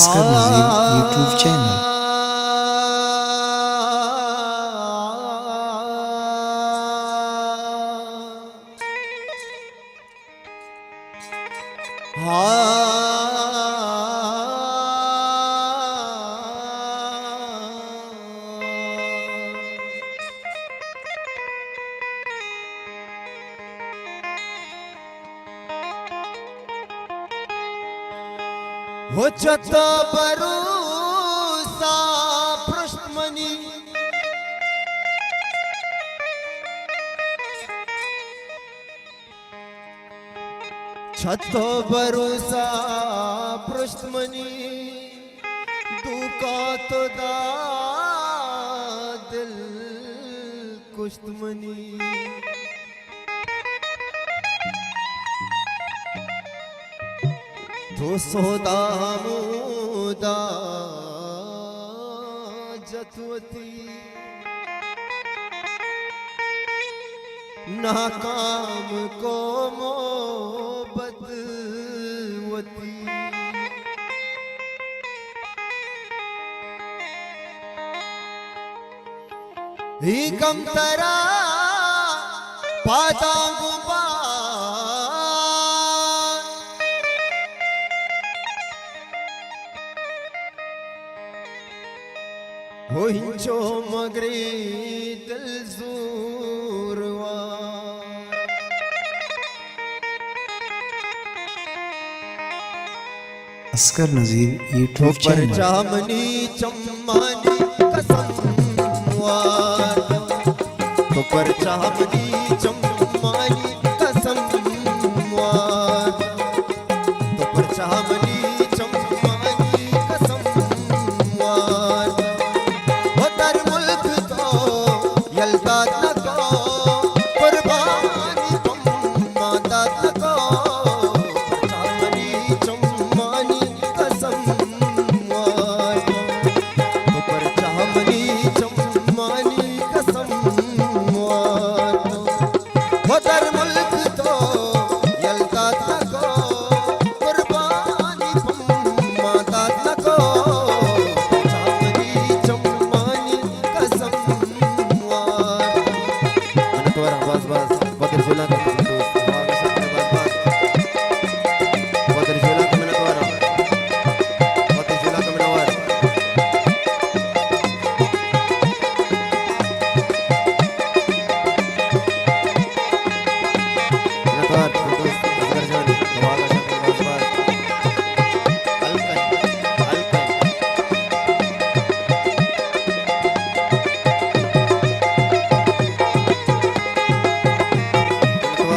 Oscar नज़ीर YouTube channel. हो जत भरोसा पृष्ठमनी छत भरोसा पृष्ठमनी दुका तो दा दिल कुश्तमनी तो सोदा मुदा जतवती नाकाम को मोहब्बतवती ही कम तरा पादांगु हो हिंचो मगरी दिल ज़ूरवा अस्कर नज़ीर यूट्यूब पर चैनल। जामनी चम्मानी कसम वार तो पर जामनी चम्मानी कसम वार तो पर जामनी चम्मानी कसम वार हो तर मुल्क तो यलता तको कुर्बानी पम्मा तको जामनी चम्मानी कसम वार तो पर जामनी चम्मानी कसम वार हो तर मुल्क तो यलता तको कुर्बानी पम्मा तको जामनी चम्मानी कसम वार बस बस बदर झूला का दोस्त बस बस बदर झूला का मैंने बदर झूला का मैंने दोस्त असगर जान हवा का शक्ल बस बस हल्का हल्का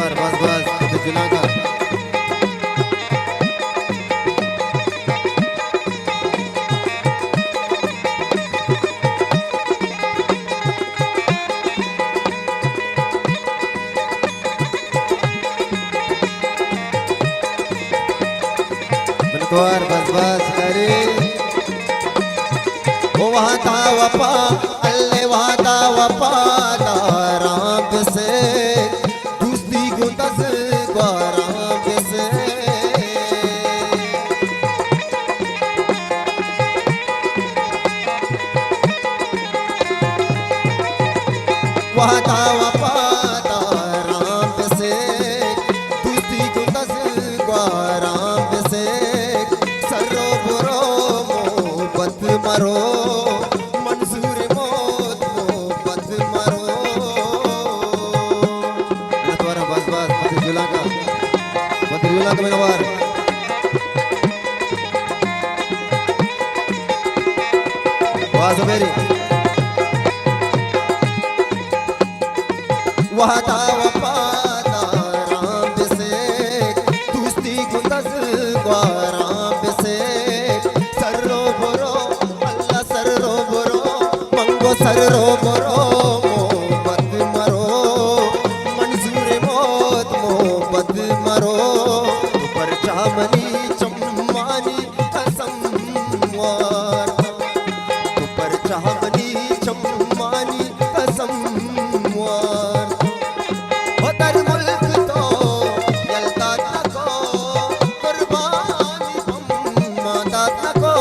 बस बस बदर झूला का बस बस करे वो वहाँ था वफा अल्ले वहाँ था वफा राम से दूसरी गुदस राम से वहाँ था वफा राम से दूसरी गुदस राम से सरो बुरो मोहब्बत मरो मंजूर मौत मोहब्बत मरो तुम्हारा बस बस बदर झूला का मेरा वार वाह मेरी वहाँ था वफा राम से दूसरी गुदस राम से सर्रो बोरो अल्लाह सर्रो बोरो मंगो सर्रो बोरो मोहब्बत मरो मंजूर मौत मोहब्बत मरो पर जामनी चम्मानी कसम वार पर जामनी चम्मानी कसम वार हो तर मुल्क तो यलता तको कुर्बानी पम्मा तको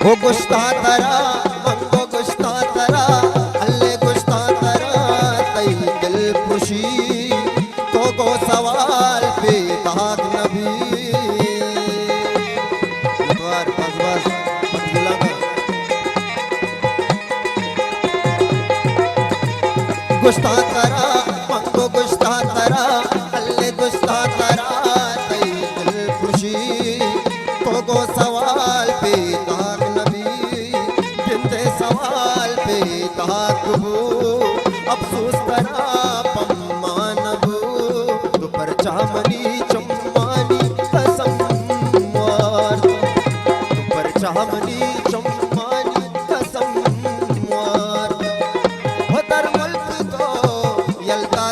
हो गुश्ता तरा मंगो गुश्ता तरा अल्ले गुश्ता तरा तई दिल खुशी तो को सवाल पे दाग नबी द्वार बस बस मंजुला का गुश्ता तरा मंगो गुश्ता तरा अल्ले गुश्ता तरा तई दिल खुशी तो को सवाल पे दाग सवाल पे ताकबू अफसोस करा पम्मानबू तो पर चामनी चम्मानी कसम वार तो पर चामनी चम्मानी कसम वार हो दर मुल्क तो यलता